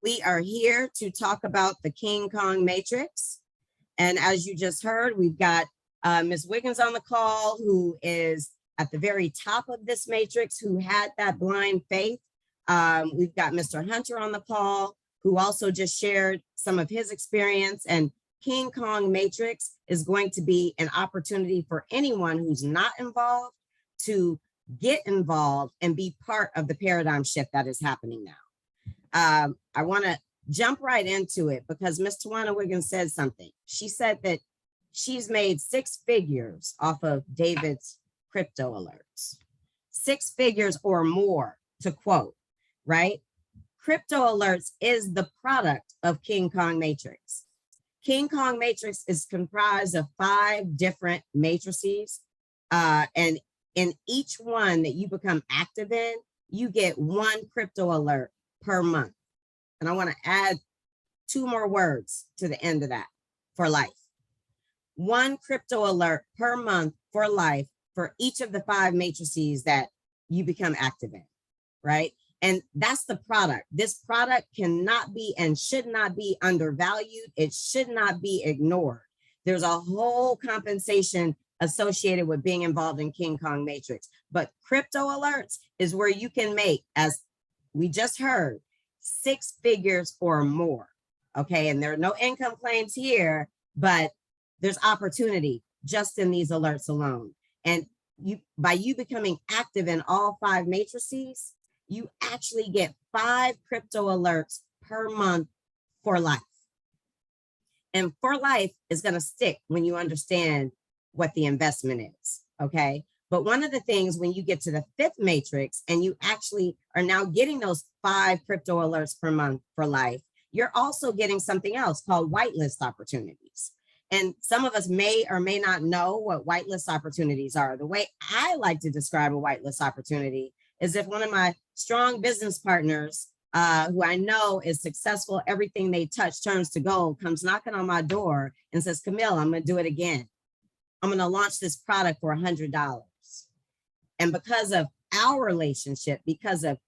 We are here to talk about the Kingkong matrix. And as you just heard, we've got Ms. Wiggins on the call, who is at the very top of this matrix, who had that blind faith. We've got Mr. Hunter on the call, who also just shared some of his experience. And Kingkong matrix is going to be an opportunity for anyone who's not involved to get involved and be part of the paradigm shift that is happening now. I want to jump right into it because Ms. Tawana Wiggins said something. She said that she's made 6 figures off of David's crypto alerts, 6 figures or more, to quote, right? Crypto alerts is the product of Kingkong matrix. Kingkong matrix is comprised of 5 different matrices, and in each one that you become active in, you get 1 crypto alert per month. And I want to add 2 more words to the end of that: for life. 1 crypto alert per month for life for each of the 5 matrices that you become active in, right? And that's the product. This product cannot be and should not be undervalued. It should not be ignored. There's a whole compensation associated with being involved in Kingkong matrix. But crypto alerts is where you can make, as we just heard, 6 figures or more, okay? And there are no income claims here, but there's opportunity just in these alerts alone. And by you becoming active in all 5 matrices, you actually get 5 crypto alerts per month for life. And for life is gonna stick when you understand what the investment is, okay? But one of the things when you get to the 5th matrix and you actually are now getting those 5 crypto alerts per month for life, you're also getting something else called whitelist opportunities. And some of us may or may not know what whitelist opportunities are. The way I like to describe a whitelist opportunity is if one of my strong business partners, who I know is successful, everything they touch turns to gold, comes knocking on my door and says, Camille, I'm gonna do it again. I'm gonna launch this product for $100. And because of our relationship, because of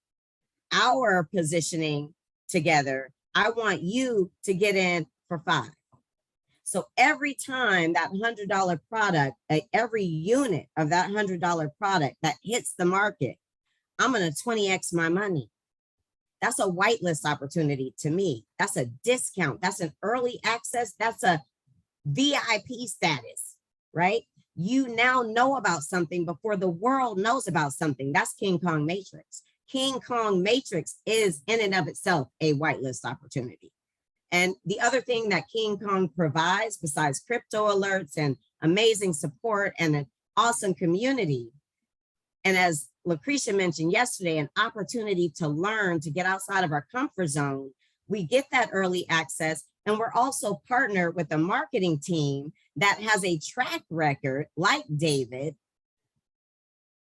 our positioning together, I want you to get in for 5. So every time that $100 product, every unit of that $100 product that hits the market, I'm gonna 20x my money. That's a whitelist opportunity to me. That's a discount. That's an early access. That's a VIP status, right? You now know about something before the world knows about something. That's Kingkong matrix. Kingkong matrix is in and of itself a whitelist opportunity. And the other thing that Kingkong provides, besides crypto alerts and amazing support and an awesome community, and as Lucretia mentioned yesterday, an opportunity to learn, to get outside of our comfort zone, we get that early access. And we're also partnered with a marketing team that has a track record, like David,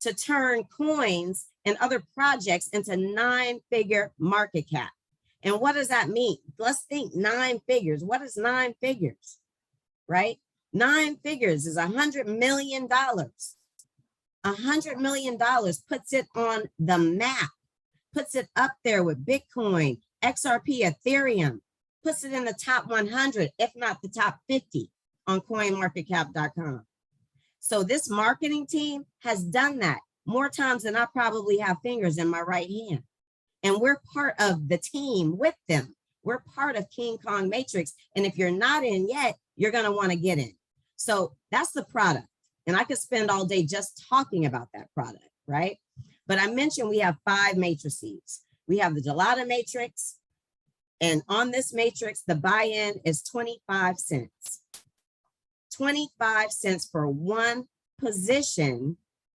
to turn coins and other projects into 9-figure market cap. And what does that mean? Let's think 9 figures. What is 9 figures, right? 9 figures is $100 million. $100 million puts it on the map, puts it up there with Bitcoin, XRP, Ethereum, puts it in the top 100, if not the top 50 on coinmarketcap.com. So this marketing team has done that more times than I probably have fingers in my right hand. And we're part of the team with them. We're part of Kingkong matrix. And if you're not in yet, you're gonna wanna get in. So that's the product. And I could spend all day just talking about that product, right? But I mentioned we have 5 matrices. We have the Gelada matrix. And on this matrix, the buy-in is 25 cents. 25 cents for 1 position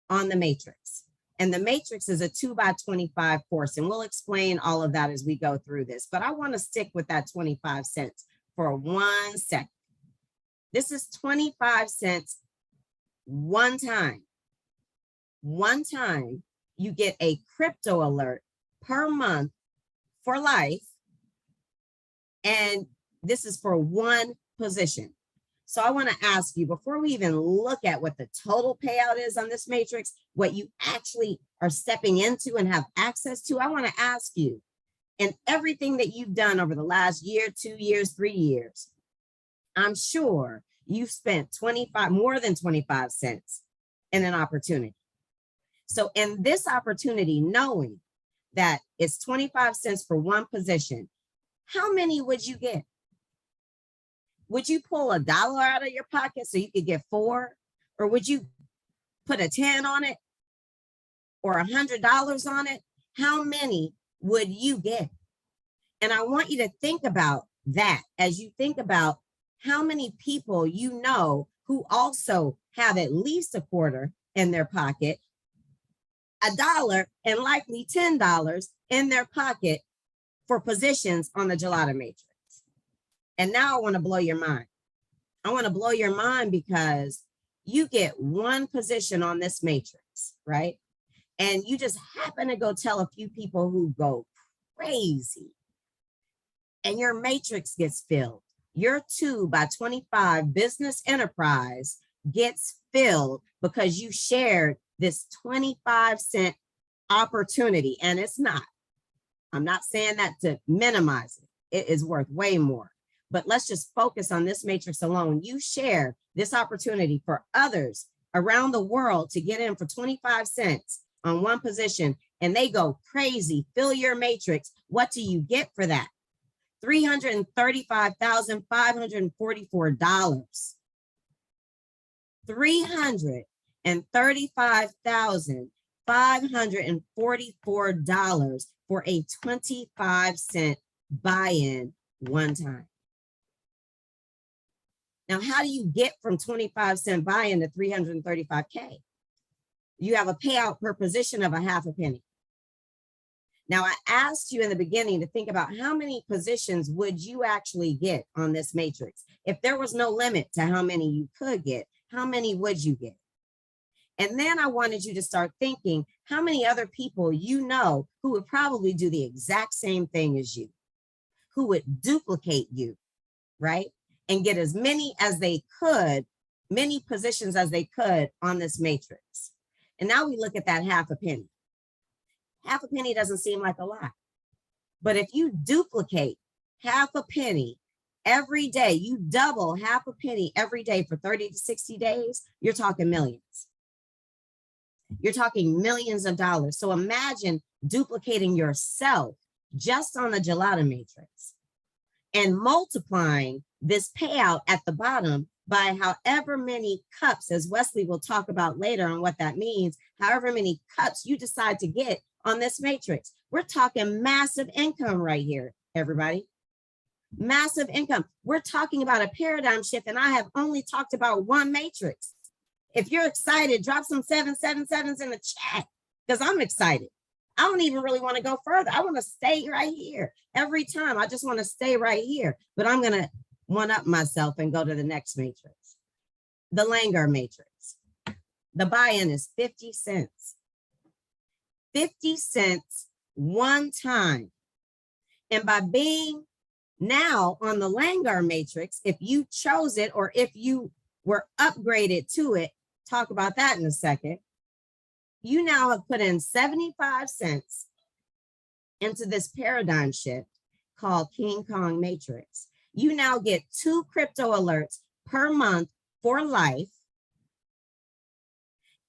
on the matrix. And the matrix is a 2x25 course. And we'll explain all of that as we go through this. But I want to stick with that 25 cents for 1 second. This is 25 cents one time. One time you get a crypto alert per month for life. And this is for 1 position. So I want to ask you, before we even look at what the total payout is on this matrix, what you actually are stepping into and have access to, I want to ask you, and everything that you've done over the last year, 2 years, 3 years, I'm sure you've spent more than 25 cents in an opportunity. So in this opportunity, knowing that it's 25 cents for one position, how many would you get? Would you pull $1 out of your pocket so you could get 4? Or would you put a 10 on it or $100 on it? How many would you get? And I want you to think about that as you think about how many people you know who also have at least a quarter in their pocket, $1, and likely $10 in their pocket for positions on the gelato matrix. And now I want to blow your mind. I want to blow your mind because you get one position on this matrix, right? And you just happen to go tell a few people who go crazy. And your matrix gets filled. Your 2 by 25 business enterprise gets filled because you shared this 25 cent opportunity. And it's not. I'm not saying that to minimize it. It is worth way more. But let's just focus on this matrix alone. You share this opportunity for others around the world to get in for 25 cents on one position, and they go crazy, fill your matrix. What do you get for that? $335,544. $335,544 for a 25 cent buy-in one time. Now, how do you get from 25 cent buy-in to 335K? You have a payout per position of ½ penny. Now, I asked you in the beginning to think about how many positions would you actually get on this matrix? If there was no limit to how many you could get, how many would you get? And then I wanted you to start thinking how many other people you know who would probably do the exact same thing as you, who would duplicate you, right? And get as many as they could, many positions as they could on this matrix. And now we look at that ½ penny. ½ penny doesn't seem like a lot. But if you duplicate ½ penny every day, you double ½ penny every day for 30 to 60 days, you're talking millions. You're talking millions of dollars. So imagine duplicating yourself just on the gelato matrix and multiplying this payout at the bottom by however many cups, as Wesley will talk about later on what that means, however many cups you decide to get on this matrix. We're talking massive income right here, everybody. Massive income. We're talking about a paradigm shift, and I have only talked about one matrix. If you're excited, drop some 777s in the chat because I'm excited. I don't even really want to go further. I want to stay right here. Every time, I just want to stay right here. But I'm going to one-up myself and go to the next matrix. The Langer matrix. The buy-in is 50 cents. 50 cents one time. And by being now on the Langer matrix, if you chose it or if you were upgraded to it, talk about that in a second, you now have put in 75 cents into this paradigm shift called Kingkong matrix. You now get 2 crypto alerts per month for life.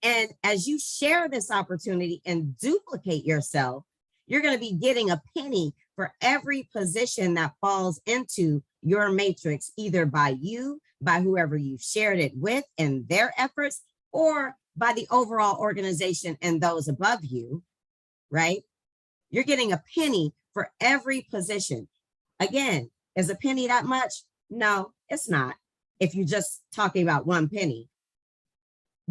And as you share this opportunity and duplicate yourself, you're going to be getting a penny for every position that falls into your matrix, either by you, by whoever you shared it with and their efforts, or by the overall organization and those above you, right? You're getting a penny for every position. Again, is a penny that much? No, it's not. If you're just talking about 1 penny,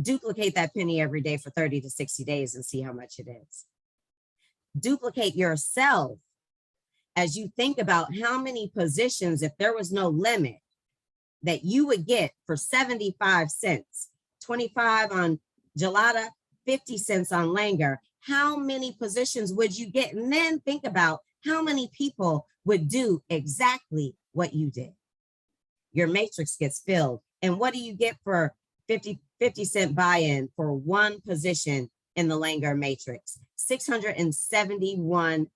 duplicate that penny every day for 30 to 60 days and see how much it is. Duplicate yourself as you think about how many positions, if there was no limit, that you would get for 75 cents, 25 on Gelada, 50 cents on Langer. How many positions would you get? And then think about how many people would do exactly what you did. Your matrix gets filled. And what do you get for 50 cent buy-in for one position in the Langer matrix? $671,000.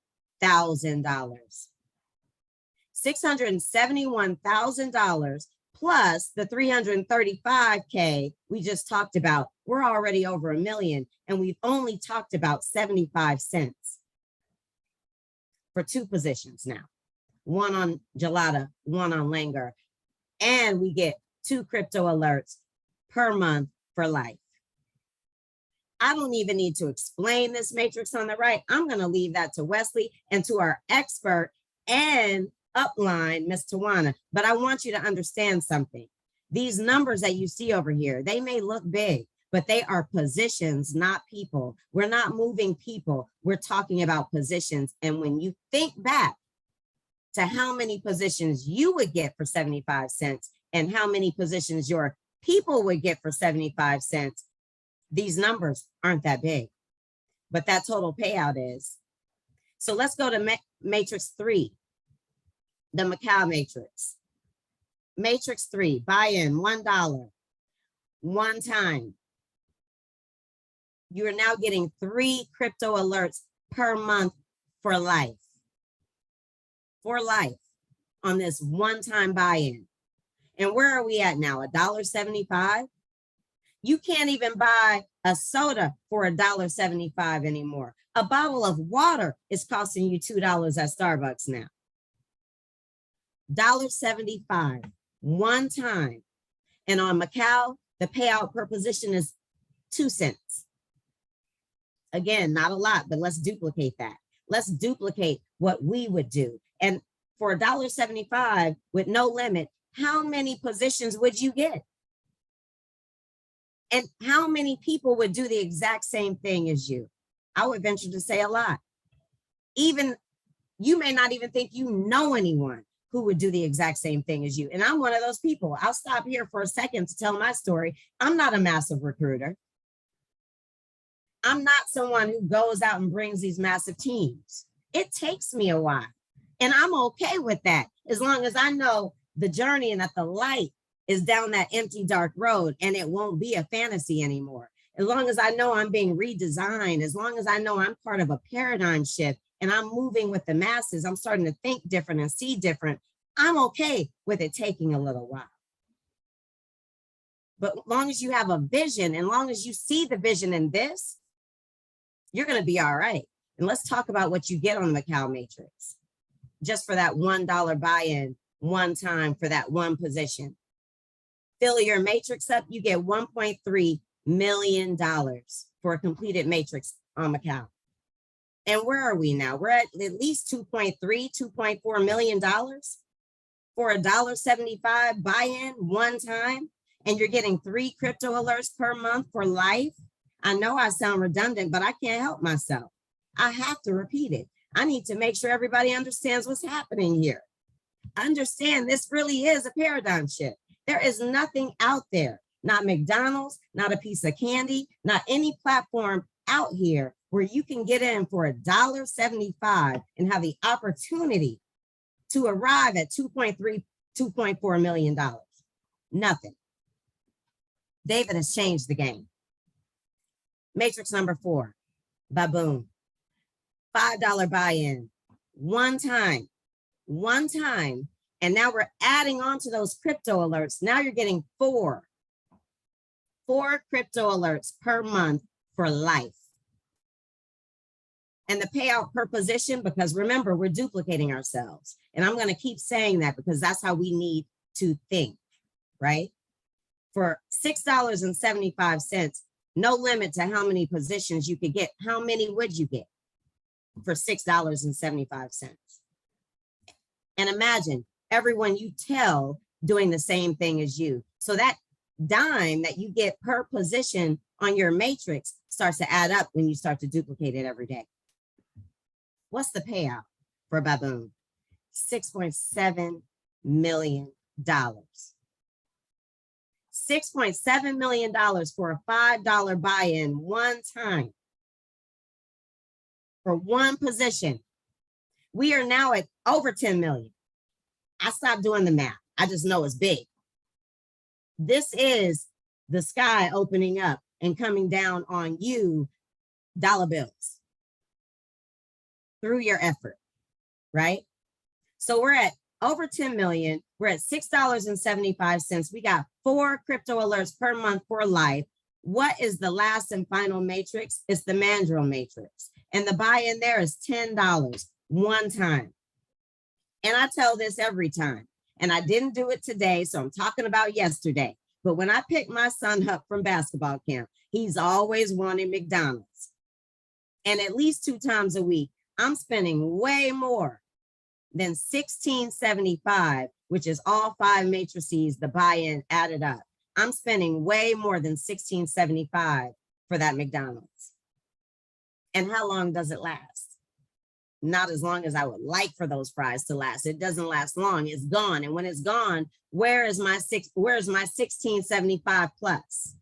$671,000 plus the 335K we just talked about. We're already over $1 million, and we've only talked about 75 cents for 2 positions now. One on Gelada, one on Langer, and we get 2 crypto alerts per month for life. I don't even need to explain this matrix on the right. I'm going to leave that to Wesley and to our expert and upline, Ms. Tawana. But I want you to understand something. These numbers that you see over here, they may look big, but they are positions, not people. We're not moving people. We're talking about positions. And when you think back to how many positions you would get for 75 cents and how many positions your people would get for 75 cents, these numbers aren't that big, but that total payout is. So let's go to matrix 3, the Macau matrix. Matrix 3, buy in $1, one time. You are now getting 3 crypto alerts per month for life. For life on this one-time buy-in. And where are we at now? $1.75? You can't even buy a soda for $1.75 anymore. A bottle of water is costing you $2 at Starbucks now. $1.75 one time. And on Macau, the payout per position is 2 cents. Again, not a lot, but let's duplicate that. Let's duplicate what we would do. And for $1.75 with no limit, how many positions would you get? And how many people would do the exact same thing as you? I would venture to say a lot. Even you may not even think you know anyone who would do the exact same thing as you. And I'm one of those people. I'll stop here for a second to tell my story. I'm not a massive recruiter. I'm not someone who goes out and brings these massive teams. It takes me a while. And I'm okay with that, as long as I know the journey and that the light is down that empty, dark road and it won't be a fantasy anymore. As long as I know I'm being redesigned, as long as I know I'm part of a paradigm shift and I'm moving with the masses, I'm starting to think different and see different, I'm okay with it taking a little while. But as long as you have a vision, and long as you see the vision in this, you're going to be all right. And let's talk about what you get on the Macau matrix. Just for that $1 buy-in, one time for that one position. Fill your matrix up, you get $1.3 million for a completed matrix on Macau. And where are we now? We're at least $2.4 million for $1.75 buy-in one time, and you're getting 3 crypto alerts per month for life. I know I sound redundant, but I can't help myself. I have to repeat it. I need to make sure everybody understands what's happening here. Understand this really is a paradigm shift. There is nothing out there, not McDonald's, not a piece of candy, not any platform out here where you can get in for $1.75 and have the opportunity to arrive at $2.4 million. Nothing. David has changed the game. Matrix number 4, baboon. $5 buy-in, one time. And now we're adding on to those crypto alerts. Now you're getting 4 crypto alerts per month for life. And the payout per position, because remember, we're duplicating ourselves. And I'm going to keep saying that because that's how we need to think, right? For $6.75, no limit to how many positions you could get. How many would you get for $6.75? And imagine everyone you tell doing the same thing as you. So that dime that you get per position on your matrix starts to add up when you start to duplicate it every day. What's the payout for a baboon? $6.7 million. $6.7 million for a $5 buy-in one time for one position. We are now at over 10 million. I stopped doing the math. I just know it's big. This is the sky opening up and coming down on you, dollar bills, through your effort. right? So we're at over 10 million. We're at $6.75. We got 4 crypto alerts per month for life. What is the last and final matrix? It's the Mandrill matrix. And the buy-in there is $10 one time. And I tell this every time. And I didn't do it today, so I'm talking about yesterday. But when I pick my son up from basketball camp, he's always wanting McDonald's. And at least 2 times a week, I'm spending way more than $16.75, which is all 5 matrices, the buy-in added up. I'm spending way more than $16.75 for that McDonald's. And how long does it last? Not as long as I would like for those fries to last. It doesn't last long. It's gone. And when it's gone, where's my $16.75 plus?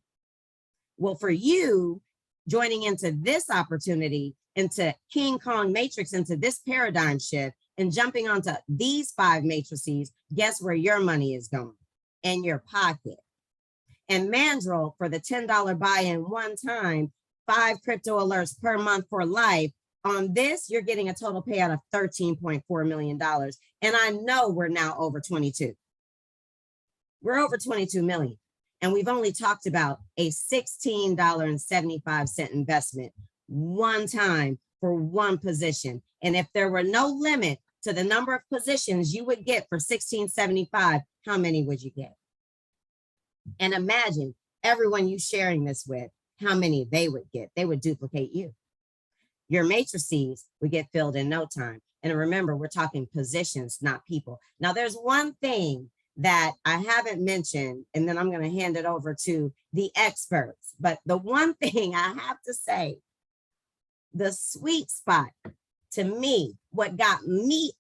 Well, for you joining into this opportunity, into Kingkong matrix, into this paradigm shift, and jumping onto these 5 matrices, guess where your money is going? In your pocket. And Mandrill, for the $10 buy-in one time, 5 crypto alerts per month for life. On this, you're getting a total payout of $13.4 million. And I know we're now over 22. We're over 22 million. And we've only talked about a $16.75 investment one time for one position. And if there were no limit to the number of positions you would get for $16.75, how many would you get? And imagine everyone you sharing this with, how many they would get. They would duplicate you. Your matrices would get filled in no time. And remember, we're talking positions, not people. Now, there's one thing that I haven't mentioned, and then I'm going to hand it over to the experts. But the one thing I have to say, the sweet spot to me, what got me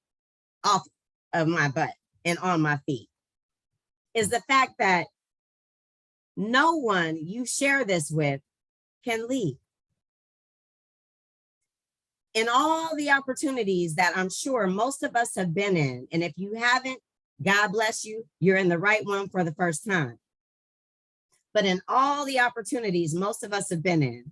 off of my butt and on my feet, is the fact that no one you share this with can leave. In all the opportunities that I'm sure most of us have been in, and if you haven't, God bless you, you're in the right one for the first time. But in all the opportunities most of us have been in,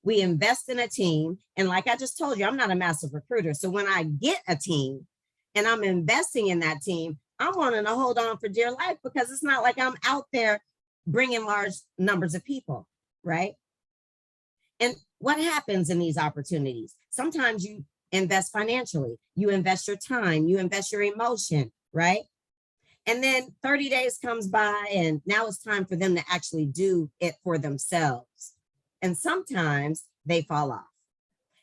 we invest in a team. And like I just told you, I'm not a massive recruiter. So when I get a team and I'm investing in that team, I'm wanting to hold on for dear life, because it's not like I'm out there bringing large numbers of people, right? And what happens in these opportunities? Sometimes you invest financially, you invest your time, you invest your emotion, right? And then 30 days comes by and now it's time for them to actually do it for themselves. And sometimes they fall off.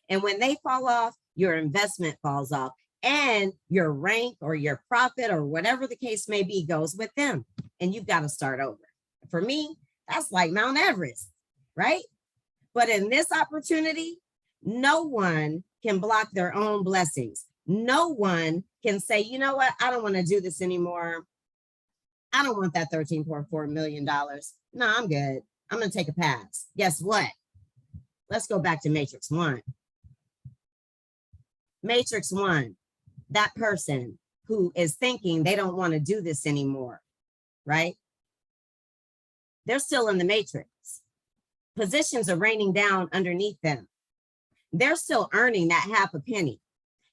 And when they fall off, your investment falls off, and your rank or your profit or whatever the case may be goes with them. And you've got to start over. For me, that's like Mount Everest, right? But in this opportunity, no one can block their own blessings. No one can say, you know what? I don't want to do this anymore. I don't want that $13.4 million. No, I'm good. I'm going to take a pass. Guess what? Let's go back to Matrix 1. Matrix 1, that person who is thinking they don't want to do this anymore, right? They're still in the matrix. Positions are raining down underneath them. They're still earning that half a penny.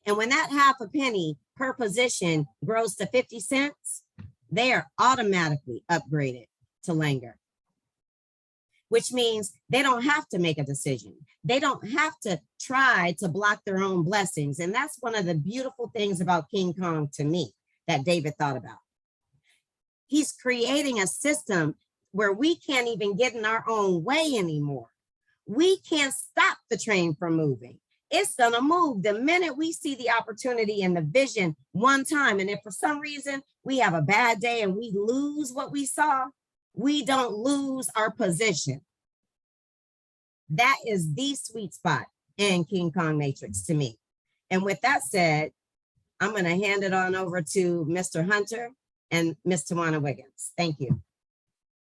And when that half a penny per position grows to 50 cents, they are automatically upgraded to Langer, which means they don't have to make a decision. They don't have to try to block their own blessings. And that's one of the beautiful things about Kingkong to me that David thought about. He's creating a system where we can't even get in our own way anymore. We can't stop the train from moving. It's gonna move the minute we see the opportunity and the vision one time. And if for some reason we have a bad day and we lose what we saw, we don't lose our position. That is the sweet spot in Kingkong Matrix to me. And with that said, I'm gonna hand it on over to Mr. Hunter and Ms. Tawana Wiggins. Thank you.